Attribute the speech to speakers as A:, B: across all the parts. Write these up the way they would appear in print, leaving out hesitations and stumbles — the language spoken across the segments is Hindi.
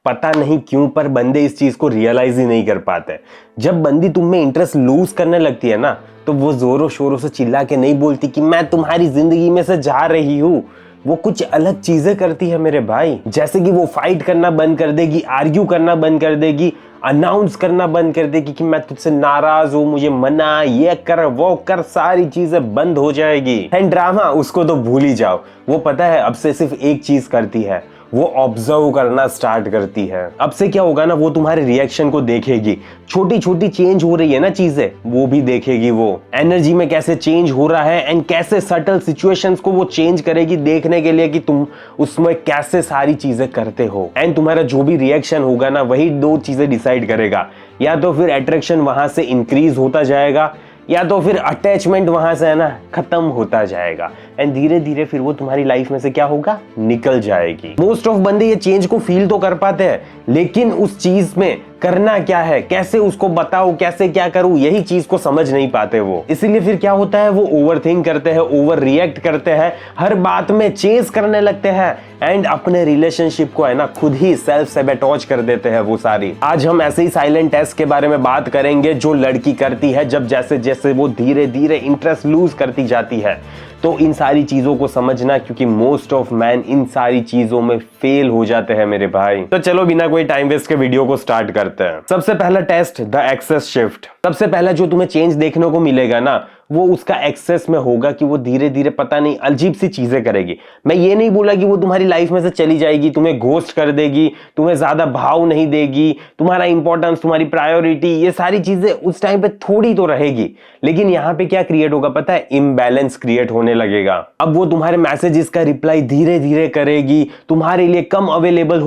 A: पता नहीं क्यों पर बंदे इस चीज को रियलाइज ही नहीं कर पाते। जब बंदी तुम में इंटरेस्ट लूज करने लगती है ना, तो वो जोरों शोरों से चिल्ला के नहीं बोलती कि मैं तुम्हारी जिंदगी में से जा रही हूँ। वो कुछ अलग चीजें करती है मेरे भाई। जैसे कि वो फाइट करना बंद कर देगी, आर्ग्यू करना बंद कर देगी, अनाउंस करना बंद कर देगी कि मैं तुझसे नाराज हूं, मुझे मना, ये कर वो कर, सारी चीजें बंद हो जाएगी। एंड ड्रामा उसको तो भूल ही जाओ। वो पता है अब से सिर्फ एक चीज करती है, वो ऑब्जर्व करना स्टार्ट करती है। अब से क्या होगा ना, वो तुम्हारे रिएक्शन को देखेगी। छोटी छोटी चेंज हो रही है ना चीजें, वो भी देखेगी। वो एनर्जी में कैसे चेंज हो रहा है एंड कैसे सटल सिचुएशंस को वो चेंज करेगी, देखने के लिए कि तुम उसमें कैसे सारी चीजें करते हो। एंड तुम्हारा जो भी रिएक्शन होगा ना, वही दो चीजें डिसाइड करेगा। या तो फिर अट्रैक्शन वहां से इंक्रीज होता जाएगा, या तो फिर अटैचमेंट वहां से है ना खत्म होता जाएगा। एंड धीरे धीरे फिर वो तुम्हारी लाइफ में से क्या होगा, निकल जाएगी। मोस्ट ऑफ बंदे ये चेंज को फील तो कर पाते हैं, लेकिन उस चीज में करना क्या है, कैसे उसको बताओ, कैसे क्या करूं, यही चीज को समझ नहीं पाते वो। इसीलिए फिर क्या होता है, वो ओवर थिंक करते हैं, ओवर रिएक्ट करते हैं, हर बात में चेज करने लगते हैं एंड अपने रिलेशनशिप को है ना खुद ही सेल्फ सैबोटेज कर देते हैं वो सारी। आज हम ऐसे ही साइलेंट टेस्ट के बारे में बात करेंगे जो लड़की करती है जब जैसे जैसे वो धीरे धीरे इंटरेस्ट लूज करती जाती है। तो इन सारी चीजों को समझना, क्योंकि मोस्ट ऑफ मैन इन सारी चीजों में फेल हो जाते हैं मेरे भाई। तो चलो बिना कोई टाइम वेस्ट के वीडियो को स्टार्ट करते हैं। सबसे पहला टेस्ट, द एक्सेस शिफ्ट। सबसे पहला जो तुम्हें चेंज देखने को मिलेगा ना, वो उसका एक्सेस में होगा कि वो धीरे धीरे पता नहीं अजीब सी चीजें करेगी। मैं ये नहीं बोला कि वो तुम्हारी लाइफ में से चली जाएगी, तुम्हें घोस्ट कर देगी, तुम्हें ज्यादा भाव नहीं देगी, तुम्हारा इंपॉर्टेंस, तुम्हारी प्रायोरिटी, ये सारी चीजें उस टाइम पे थोड़ी तो रहेगी। लेकिन यहाँ पे क्या क्रिएट होगा पता है, इम्बैलेंस क्रिएट होने लगेगा। अब वो तुम्हारे मैसेजेस का रिप्लाई धीरे धीरे करेगी, तुम्हारे लिए कम अवेलेबल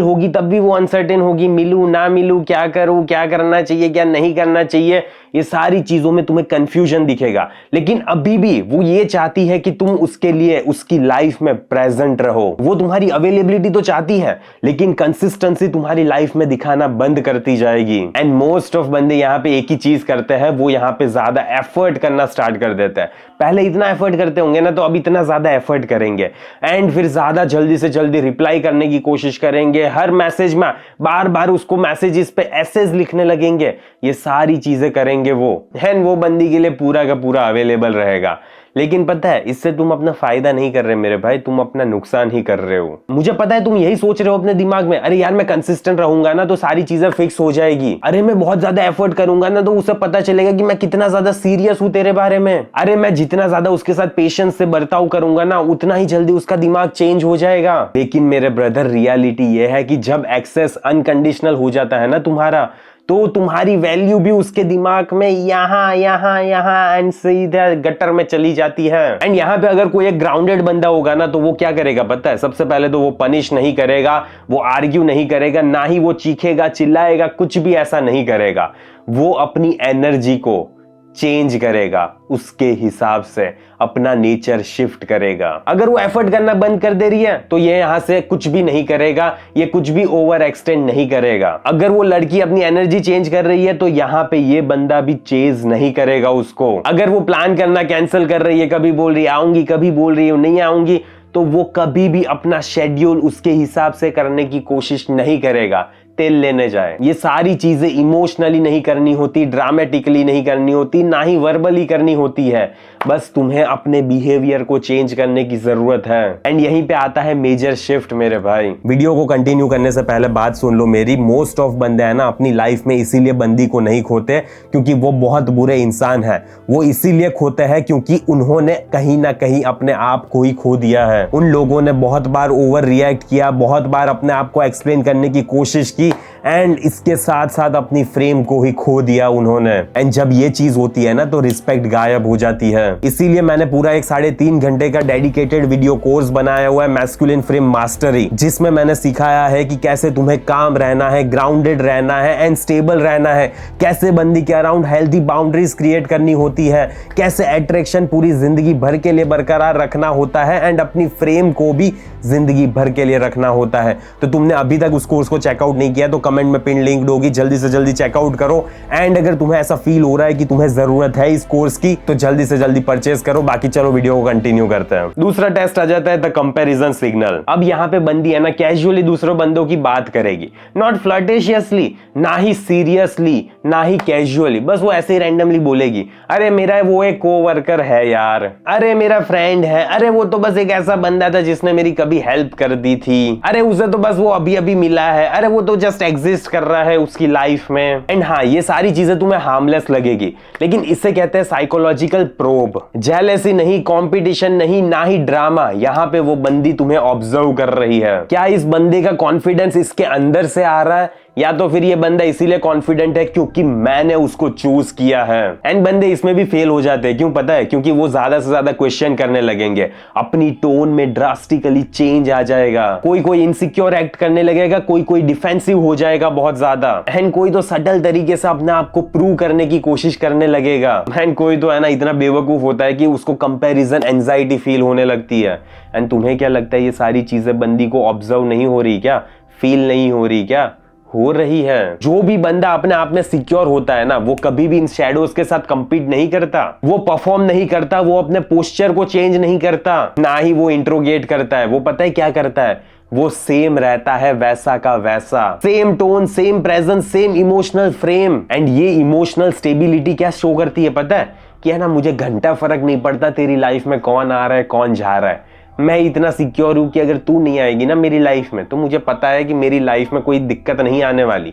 A: होगी तब भी वो अनसर्टेन होगी, मिलूं ना मिलूं, क्या करूं, क्या करना चाहिए, क्या नहीं करना चाहिए, ये सारी चीजों में तुम्हें कंफ्यूजन दिखेगा। लेकिन अभी भी वो ये चाहती है कि तुम उसके लिए उसकी लाइफ में प्रेजेंट रहो। वो तुम्हारी अवेलेबिलिटी तो चाहती है, लेकिन कंसिस्टेंसी तुम्हारी लाइफ में दिखाना बंद करती जाएगी। एंड मोस्ट ऑफ बंदे यहाँ पे एक ही चीज करते हैं, वो यहाँ पे ज्यादा एफर्ट करना स्टार्ट कर देते हैं। पहले इतना एफर्ट करते होंगे ना, तो अब इतना ज्यादा एफर्ट करेंगे एंड फिर ज्यादा जल्दी से जल्दी रिप्लाई करने की कोशिश करेंगे। हर मैसेज में बार बार उसको मैसेजेस पे एसेज लिखने लगेंगे, ये सारी चीजें करेंगे वो। वो बंदी के लिए पूरा का पूरा अवेलेबल रहेगा। लेकिन पता है, इससे तुम अपना फायदा नहीं कर रहे मेरे भाई, तुम अपना नुकसान ही कर रहे हो। मुझे पता है तुम यही सोच रहे हो अपने दिमाग में, अरे यार मैं कंसिस्टेंट रहूंगा ना तो सारी चीजें फिक्स हो जाएगी। अरे मैं बहुत ज्यादा एफर्ट करूंगा ना तो उसे पता चलेगा कि मैं कितना ज्यादा सीरियस हूं तेरे बारे में। अरे मैं जितना ज्यादा उसके साथ पेशेंस से बर्ताव करूंगा ना, उतना ही जल्दी उसका दिमाग चेंज हो जाएगा। लेकिन मेरे ब्रदर, रियलिटी ये है कि जब एक्सेस अनकंडीशनल हो जाता है ना तुम्हारा, तो तुम्हारी वैल्यू भी उसके दिमाग में यहाँ एंड सीधा गटर में चली जाती है। एंड यहाँ पे अगर कोई एक ग्राउंडेड बंदा होगा ना, तो वो क्या करेगा पता है, सबसे पहले तो वो पनिश नहीं करेगा, वो आर्ग्यू नहीं करेगा, ना ही वो चीखेगा चिल्लाएगा, कुछ भी ऐसा नहीं करेगा। वो अपनी एनर्जी को चेंज करेगा, उसके हिसाब से अपना नेचर शिफ्ट करेगा। अगर वो एफर्ट करना बंद कर दे रही है, तो ये यहां से कुछ भी नहीं करेगा, ये कुछ भी ओवर एक्सटेंड नहीं करेगा। अगर वो लड़की अपनी एनर्जी चेंज कर रही है, तो यहां पे ये बंदा भी चेज नहीं करेगा उसको। अगर वो प्लान करना कैंसिल कर रही है, कभी बोल रही है आऊंगी, कभी बोल रही है नहीं आऊंगी, तो वो कभी भी अपना शेड्यूल उसके हिसाब से करने की कोशिश नहीं करेगा। तेल लेने जाए, ये सारी चीजें इमोशनली नहीं करनी होती, ड्रामेटिकली नहीं करनी होती, ना ही वर्बली करनी होती है। बस तुम्हें अपने बिहेवियर को चेंज करने की जरूरत है। एंड यहीं पे आता है मेजर शिफ्ट मेरे भाई। वीडियो को कंटिन्यू करने से पहले बात सुन लो मेरी। मोस्ट ऑफ बंदे हैं ना अपनी लाइफ में इसीलिए बंदी को नहीं खोते क्योंकि वो बहुत बुरे इंसान है। वो इसीलिए खोते हैं क्योंकि उन्होंने कहीं ना कहीं अपने आप को ही खो दिया है। उन लोगों ने बहुत बार ओवर रिएक्ट किया, बहुत बार अपने आप को एक्सप्लेन करने की कोशिश की एंड इसके साथ साथ अपनी फ्रेम को ही खो दिया उन्होंने। एंड जब ये चीज होती है ना, तो रिस्पेक्ट गायब हो जाती है। इसीलिए मैंने पूरा एक 3.5 घंटे का डेडिकेटेड वीडियो कोर्स बनाया हुआ है, मैस्कुलिन फ्रेम मास्टरी, जिसमें मैंने सिखाया है कि कैसे तुम्हें काम रहना है, ग्राउंडेड रहना है एंड स्टेबल रहना है, कैसे बंदी के अराउंड हेल्दी बाउंड्रीज क्रिएट करनी होती है, कैसे अट्रैक्शन पूरी जिंदगी भर के लिए बरकरार रखना होता है एंड अपनी फ्रेम को भी जिंदगी भर के लिए रखना होता है। तो तुमने अभी तक उस कोर्स को चेकआउट नहीं किया तो कमेंट में पिन लिंक होगी, जल्दी से जल्दी चेकआउट करो। एंड अगर तुम्हें ऐसा फील हो रहा है कि तुम्हें जरूरत है इस कोर्स की तो जल्दी से जल्दी परचेज करो। बाकी चलो वीडियो को कंटिन्यू करते हैं। दूसरा टेस्ट आ जाता है द कंपैरिजन सिग्नल। अब यहाँ पे बंदी है ना कैजुअली दूसरों बंदों की बात करेगी, नॉट फ्लर्टेशियसली, ना ही सीरियसली, ना ही कैजुअली, बस वो ऐसे ही रैंडमली बोलेगी, अरे मेरा वो एक कोवर्कर है यार, अरे मेरा फ्रेंड है, अरे वो तो बस एक ऐसा बंदा था जिसने मेरी कभी हेल्प कर दी थी, अरे उसे तो बस वो अभी अभी मिला है, अरे वो तो जस्ट एग्जिस्ट कर रहा है उसकी लाइफ में। एंड हाँ, ये सारी चीजें तुम्हें हार्मलेस लगेगी, लेकिन इससे कहते हैं साइकोलॉजिकल प्रोब। जेलसी नहीं, कंपटीशन नहीं, ना ही ड्रामा, यहाँ पे वो बंदी तुम्हें ऑब्जर्व कर रही है। क्या इस बंदे का कॉन्फिडेंस इसके अंदर से आ रहा है, या तो फिर ये बंदा इसीलिए कॉन्फिडेंट है क्योंकि मैंने उसको चूज किया है। एंड बंदे इसमें भी फेल हो जाते हैं, क्यों पता है? क्योंकि वो ज्यादा से ज्यादा क्वेश्चन करने लगेंगे, अपनी टोन में ड्रास्टिकली चेंज आ जाएगा, कोई इनसिक्योर एक्ट करने लगेगा, कोई डिफेंसिव हो जाएगा बहुत ज्यादा, एंड कोई तो सटल तरीके से अपने आप को प्रूव करने की कोशिश करने लगेगा, एंड कोई तो है ना इतना बेवकूफ होता है कि उसको कंपैरिजन एंजाइटी फील होने लगती है। एंड तुम्हें क्या लगता है ये सारी चीजें बंदी को ऑब्जर्व नहीं हो रही क्या? फील नहीं हो रही क्या? हो रही है। जो भी बंदा अपने आप में सिक्योर होता है ना, वो कभी भी इन शैडोज के साथ कंपीट नहीं करता, वो परफॉर्म नहीं करता, वो अपने पोस्चर को चेंज नहीं करता, ना ही वो इंट्रोगेट करता है। वो पता है क्या करता है? वो सेम रहता है, वैसा का वैसा, same tone, same presence, same emotional frame. And ये इमोशनल स्टेबिलिटी क्या शो करती है पता है? कि है ना, मुझे घंटा फर्क नहीं पड़ता तेरी लाइफ में कौन आ रहा है कौन जा रहा है, मैं इतना सिक्योर हूं कि अगर तू नहीं आएगी ना मेरी लाइफ में तो मुझे पता है कि मेरी लाइफ में कोई दिक्कत नहीं आने वाली।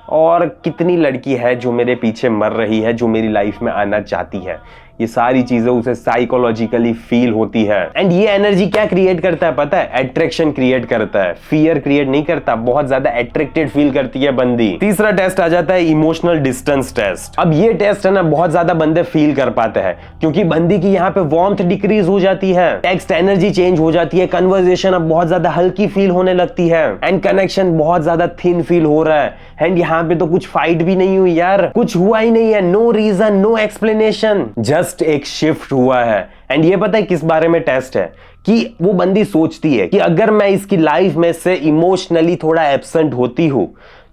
A: और कितनी लड़की है जो मेरे पीछे मर रही है, जो मेरी लाइफ में आना चाहती है, ये सारी चीजें उसे साइकोलॉजिकली फील होती है। एंड ये एनर्जी क्या क्रिएट करता है पता है? अट्रैक्शन क्रिएट करता है, फियर क्रिएट नहीं करता। बहुत ज्यादा अट्रैक्टेड फील करती है बंदी। तीसरा टेस्ट आ जाता है इमोशनल डिस्टेंस टेस्ट। अब ये टेस्ट है ना बहुत ज्यादा बंदे फील कर पाते हैं, क्योंकि बंदी की यहाँ पे वार्मथ डिक्रीज हो जाती है, टेक्स्ट एनर्जी चेंज हो जाती है, कन्वर्सेशन अब बहुत ज्यादा हल्की फील होने लगती है, एंड कनेक्शन बहुत ज्यादा थिन फील हो रहा है। एंड यहाँ पे तो कुछ फाइट भी नहीं हुई यार, कुछ हुआ ही नहीं है, no reason, no explanation, just एक शिफ्ट हुआ है। एंड ये पता है किस बारे में टेस्ट है? कि वो बंदी सोचती है कि अगर मैं इसकी लाइफ में से इमोशनली थोड़ा एब्सेंट होती हूं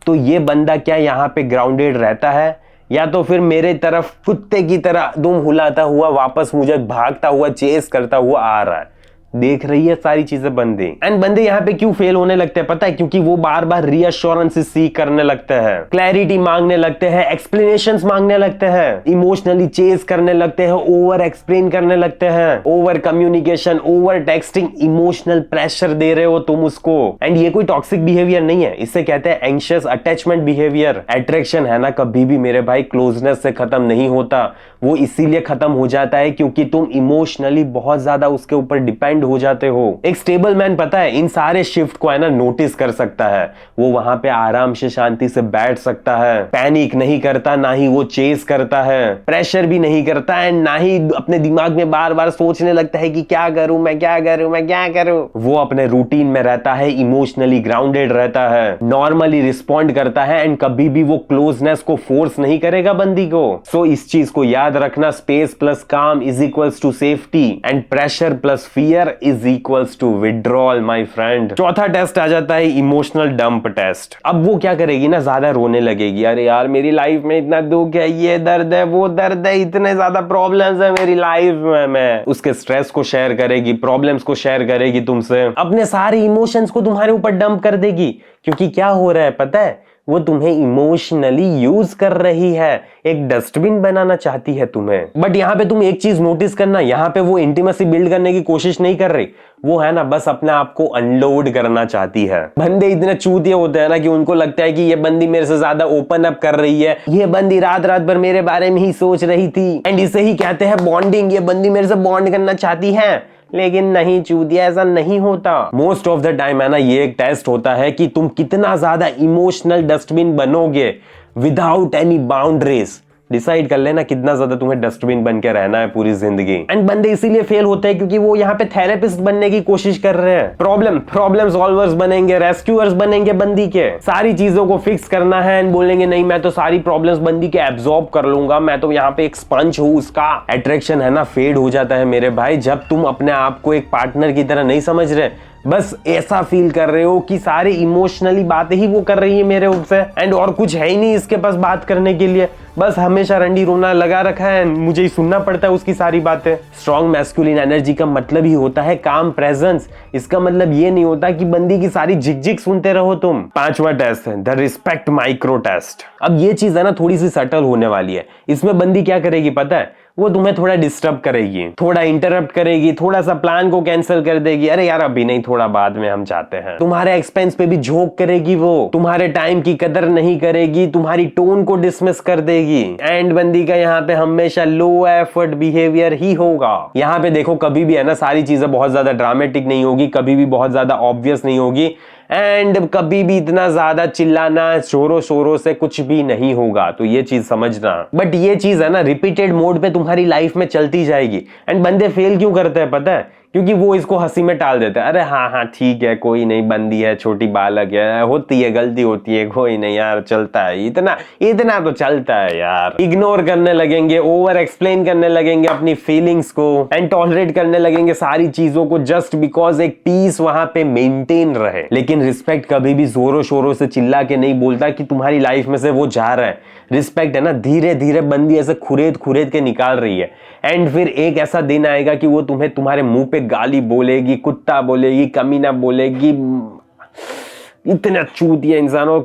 A: तो ये बंदा क्या यहां पे ग्राउंडेड रहता है, या तो फिर मेरे तरफ कुत्ते की तरह दुम हिलाता हुआ वापस मुझे भागता हुआ चेस करता हुआ आ रहा है। देख रही है सारी चीजें बंदे। एंड बंदे यहाँ पे क्यों फेल होने लगते हैं पता है? क्योंकि वो बार बार रीअश्योरेंस सीख करने लगते हैं, क्लैरिटी मांगने लगते हैं, एक्सप्लेनेशंस मांगने लगते हैं, इमोशनली चेस करने लगते हैं, ओवर एक्सप्लेन करने लगते हैं, over communication, over texting, emotional pressure दे रहे हो तुम उसको। एंड ये कोई टॉक्सिक बिहेवियर नहीं है, इसे कहते हैं एंग्शियस अटैचमेंट बिहेवियर। अट्रैक्शन है ना कभी भी मेरे भाई क्लोजनेस से खत्म नहीं होता, वो इसीलिए खत्म हो जाता है क्योंकि तुम इमोशनली बहुत ज्यादा उसके ऊपर डिपेंड हो जाते हो। एक स्टेबल मैन पता है इन सारे शिफ्ट को है ना नोटिस कर सकता है, वो वहां पे आराम से शांति से बैठ सकता है, पैनिक नहीं करता, ना ही वो चेस करता है, प्रेशर भी नहीं करता है, ना ही अपने दिमाग में बार बार सोचने लगता है कि क्या करूं मैं, क्या करूं मैं, क्या करूं। वो अपने रूटीन में रहता है, इमोशनली ग्राउंडेड रहता है, नॉर्मली रिस्पॉन्ड करता है, एंड कभी भी वो क्लोजनेस को फोर्स नहीं करेगा बंदी को। सो इस चीज को याद रखना, space plus calm is equals to safety, and pressure plus fear is equals to withdrawal my friend। चौथा टेस्ट आ जाता है इमोशनल डंप टेस्ट। अब वो क्या करेगी ना, ज्यादा रोने लगेगी, अरे यार मेरी लाइफ में इतना दुख है, ये दर्द है, वो दर्द है, इतने ज्यादा प्रॉब्लम्स है मेरी लाइफ में। मैं उसके स्ट्रेस को शेयर करेगी, प्रॉब्लम्स को शेयर करेगी तुमसे, अपने सारे इमोशंस को तुम्हारे ऊपर डंप कर देगी। क्योंकि क्या हो रहा है पता है? वो तुम्हें इमोशनली यूज कर रही है, एक डस्टबिन बनाना चाहती है तुम्हें। बट यहाँ पे तुम एक चीज नोटिस करना, यहाँ पे वो इंटीमेसी बिल्ड करने की कोशिश नहीं कर रही, वो है ना बस अपने आप को अनलोड करना चाहती है। बंदे इतने चूतिए होते हैं ना कि उनको लगता है कि ये बंदी मेरे से ज्यादा ओपन अप कर रही है, ये बंदी रात रात भर मेरे बारे में ही सोच रही थी, एंड इसे ही कहते हैं बॉन्डिंग, ये बंदी मेरे से बॉन्ड करना चाहती है। लेकिन नहीं चूतिया, ऐसा नहीं होता। मोस्ट ऑफ द टाइम है ना ये एक टेस्ट होता है कि तुम कितना ज्यादा इमोशनल डस्टबिन बनोगे विदाउट एनी बाउंड्रीज। डिसाइड कर लेना कितना ज्यादा तुम्हें डस्टबिन बन के रहना है पूरी जिंदगी। एंड बंदे इसीलिए फेल होते हैं क्योंकि वो यहाँ पे थेरेपिस्ट बनने की कोशिश कर रहे हैं, प्रॉब्लम सॉल्वर्स बनेंगे, रेस्क्यूअर्स बनेंगे बंदी के, सारी चीजों को फिक्स करना है, एंड बोलेंगे नहीं मैं तो सारी प्रॉब्लम्स बंदी के एब्जॉर्ब कर लूंगा, मैं तो यहाँ पे एक स्पंज हूँ उसका। अट्रैक्शन है ना फेड हो जाता है मेरे भाई, जब तुम अपने आप को एक पार्टनर की तरह नहीं समझ रहे, बस ऐसा फील कर रहे हो कि सारे इमोशनली बातें ही वो कर रही है मेरे ऊपर से, एंड और कुछ है ही नहीं इसके पास बात करने के लिए, बस हमेशा रंडी रोना लगा रखा है, मुझे ही सुनना पड़ता है उसकी सारी बातें। स्ट्रॉन्ग मैस्कुलिन एनर्जी का मतलब ही होता है काम प्रेजेंस। इसका मतलब ये नहीं होता कि बंदी की सारी झिकझिक सुनते रहो तुम। 5वां टेस्ट है द रिस्पेक्ट माइक्रो टेस्ट। अब ये चीज है ना थोड़ी सी सटल होने वाली है। इसमें बंदी क्या करेगी पता है, वो तुम्हें थोड़ा डिस्टर्ब करेगी, थोड़ा इंटरप्ट करेगी, थोड़ा सा प्लान को कैंसिल कर देगी, अरे यार अभी नहीं थोड़ा बाद में हम चाहते हैं। तुम्हारे एक्सपेंस पे भी झोंक करेगी, वो तुम्हारे टाइम की कदर नहीं करेगी, तुम्हारी टोन को डिसमिस कर देगी। एंड बंदी का यहाँ पे हमेशा लो एफर्ट बिहेवियर ही होगा। यहाँ पे देखो कभी भी है ना सारी चीजें बहुत ज्यादा ड्रामेटिक नहीं होगी, कभी भी बहुत ज्यादा ऑब्वियस नहीं होगी, एंड कभी भी इतना ज्यादा चिल्लाना शोरों शोरों से कुछ भी नहीं होगा। तो ये चीज समझना। बट ये चीज है ना रिपीटेड मोड पे तुम्हारी लाइफ में चलती जाएगी। एंड बंदे फेल क्यों करते हैं पता है, क्योंकि वो इसको हंसी में टाल देते हैं, अरे हाँ हाँ ठीक है कोई नहीं, बंदी है, छोटी बालक है, होती है गलती होती है, कोई नहीं यार चलता है, इतना इतना तो चलता है यार। इग्नोर करने लगेंगे, ओवर एक्सप्लेन करने लगेंगे अपनी फीलिंग्स को, एंड टॉलरेट करने लगेंगे सारी चीजों को जस्ट बिकॉज एक पीस वहां पे मेंटेन रहे। लेकिन रिस्पेक्ट कभी भी जोरों शोरों से चिल्ला के नहीं बोलता कि तुम्हारी लाइफ में से वो जा रहा है। रिस्पेक्ट है ना धीरे धीरे बंदी ऐसे खुरेद खुरेद के निकाल रही है, एंड फिर एक ऐसा दिन आएगा कि वो तुम्हें तुम्हारे मुंह पे गाली बोलेगी, कुत्ता बोलेगी, कमीना बोलेगी, इतना चूतिया इंसानों,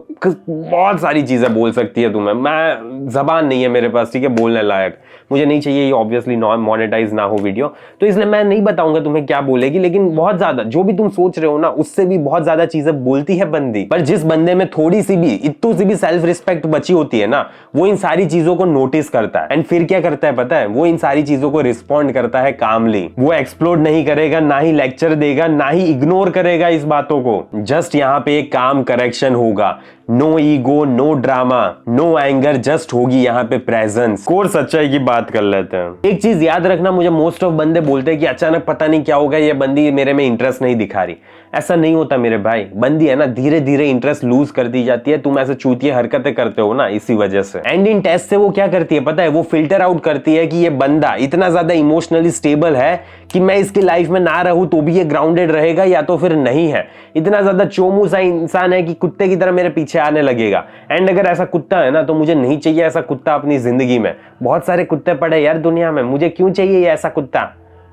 A: बहुत सारी चीजें बोल सकती है तुम्हें। मैं जबान नहीं है मेरे पास ठीक है बोलने लायक, मुझे नहीं चाहिए ये ऑब्वियसली नॉन मोनेटाइज ना हो वीडियो, तो इसलिए मैं नहीं बताऊंगा तुम्हें क्या बोलेगी। लेकिन बहुत ज्यादा जो भी तुम सोच रहे हो ना उससे भी बहुत ज्यादा चीजें बोलती है बंदी। पर जिस बंदे में थोड़ी सी भी इतनी सी भी सेल्फ रिस्पेक्ट बची होती है ना, वो इन सारी चीजों को नोटिस करता है, एंड फिर क्या करता है पता है, वो इन सारी चीजों को रिस्पॉन्ड करता है कामली। वो एक्सप्लोड नहीं करेगा, ना ही लेक्चर देगा, ना ही इग्नोर करेगा इस बातों को। जस्ट यहाँ पे एक काम करेक्शन होगा, no ego, no drama, no anger, just होगी यहाँ पे प्रेजेंस। कोर सच्चाई की बात कर लेते हैं। एक चीज याद रखना, मुझे मोस्ट ऑफ बंदे बोलते हैं कि अचानक पता नहीं क्या होगा, ये बंदी मेरे में इंटरेस्ट नहीं दिखा रही। ऐसा नहीं होता मेरे भाई, बंदी है ना धीरे धीरे इंटरेस्ट लूज कर दी जाती है। तुम ऐसे चूतिया हरकतें करते हो ना इसी वजह से। एंड इन टेस्ट से वो क्या करती है पता है, वो फिल्टर आउट करती है कि ये बंदा इतना ज्यादा इमोशनली स्टेबल है कि मैं इसकी लाइफ में ना रहूं तो भी ये ग्राउंडेड रहेगा, या तो फिर नहीं है। इतना ज्यादा चोमू सा इंसान है कि कुत्ते की तरह मेरे पीछे आने लगेगा। एंड अगर ऐसा कुत्ता है ना तो मुझे नहीं चाहिए ऐसा कुत्ता अपनी जिंदगी में। बहुत सारे कुत्ते पड़े यार दुनिया में, मुझे क्यों चाहिए ऐसा कुत्ता।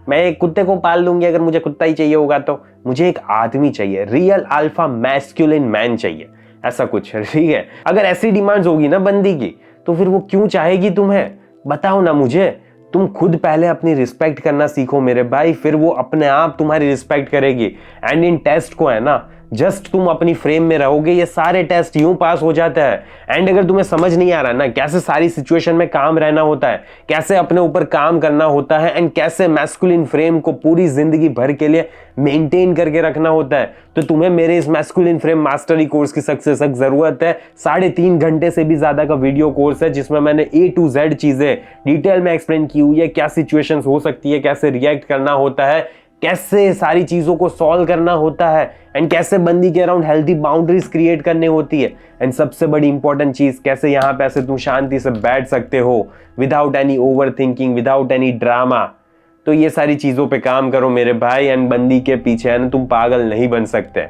A: मैं एक कुत्ते को पाल लूंगी अगर मुझे कुत्ता ही चाहिए होगा तो। मुझे एक आदमी चाहिए, रियल अल्फा मैस्कुलिन मैन चाहिए, ऐसा कुछ ठीक है। अगर ऐसी डिमांड्स होगी ना बंदी की तो फिर वो क्यों चाहेगी तुम्हें, बताओ ना मुझे। तुम खुद पहले अपनी रिस्पेक्ट करना सीखो मेरे भाई, फिर वो अपने आप तुम्हारी रिस्पेक्ट करेगी। एंड इन टेस्ट को है ना जस्ट तुम अपनी फ्रेम में रहोगे, ये सारे टेस्ट यूं पास हो जाता है। एंड अगर तुम्हें समझ नहीं आ रहा ना कैसे सारी सिचुएशन में काम रहना होता है, कैसे अपने ऊपर काम करना होता है, एंड कैसे मैस्कुलिन फ्रेम को पूरी जिंदगी भर के लिए मेंटेन करके रखना होता है, तो तुम्हें मेरे इस मैस्कुलिन फ्रेम मास्टरी कोर्स की सक्सेस जरूरत है। 3.5 घंटे से भी ज्यादा का वीडियो कोर्स है जिसमें मैंने A to Z चीजें डिटेल में एक्सप्लेन की हुई है, क्या सिचुएशंस हो सकती है, कैसे रिएक्ट करना होता है, कैसे सारी चीजों को सॉल्व करना होता है, एंड कैसे बंदी के अराउंड हेल्थी बाउंड्रीज क्रिएट करनी होती है। एंड सबसे बड़ी इंपॉर्टेंट चीज, कैसे यहाँ पे ऐसे तुम शांति से बैठ सकते हो without any over thinking, without any drama. तो ये सारी चीजों पे काम करो मेरे भाई, एंड बंदी के पीछे है ना तुम पागल नहीं बन सकते।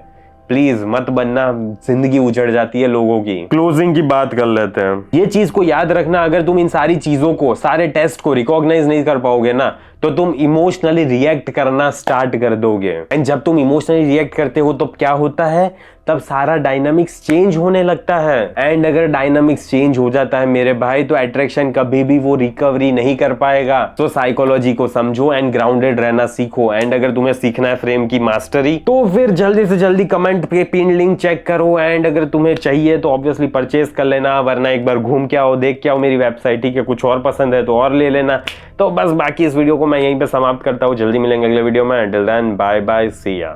A: प्लीज मत बनना, जिंदगी उजड़ जाती है लोगों की। क्लोजिंग की बात कर लेते हैं। ये चीज को याद रखना, अगर तुम इन सारी चीजों को, सारे टेस्ट को रिकॉग्नाइज नहीं कर पाओगे ना तो तुम इमोशनली रिएक्ट करना स्टार्ट कर दोगे। एंड जब तुम इमोशनली रिएक्ट करते हो तो क्या होता है, तब सारा डायनामिक्स चेंज होने लगता है। एंड अगर डायनामिक्स चेंज हो जाता है मेरे भाई तो अट्रैक्शन कभी भी वो रिकवरी नहीं कर पाएगा। तो साइकोलॉजी को समझो एंड ग्राउंडेड रहना सीखो। एंड अगर तुम्हें सीखना है फ्रेम की मास्टरी तो फिर जल्दी से जल्दी कमेंट पे पिन लिंक चेक करो। एंड अगर तुम्हें चाहिए तो ऑब्वियसली परचेज कर लेना, वरना एक बार घूम के आओ, देख के आओ मेरी वेबसाइट ही, के कुछ और पसंद है तो और ले लेना। तो बस बाकी इस वीडियो को मैं यहीं पे समाप्त करता हूँ, जल्दी मिलेंगे अगले वीडियो में। टिल देन बाय बाय, सी या।